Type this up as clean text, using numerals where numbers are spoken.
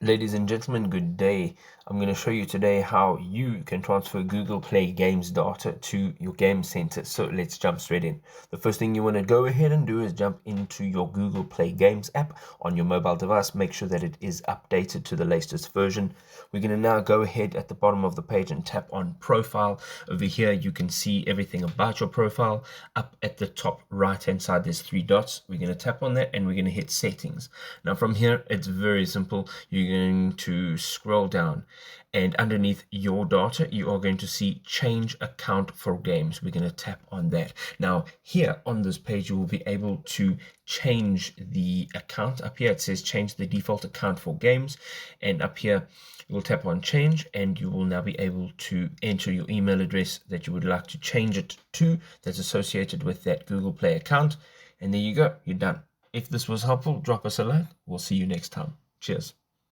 Ladies and gentlemen, good day. I'm going to show you today how you can transfer Google Play Games data to your game center. So let's jump straight in. The first thing you want to go ahead and do is jump into your Google Play Games app on your mobile device. Make sure that it is updated to the latest version. We're going to now go ahead at the bottom of the page and tap on Profile. Over here, you can see everything about your profile. Up at the top right-hand side, there's three dots. We're going to tap on that and we're going to hit Settings. Now from here, it's very simple. You're going to scroll down and underneath your data you are going to see change account for games. We're going to tap on that. Now here on this page you will be able to change the account. Up here it says change the default account for games, and up here you will tap on change and you will now be able to enter your email address that you would like to change it to, that's associated with that Google Play account, and there you go, you're done. If this was helpful, drop us a like. We'll see you next time. Cheers.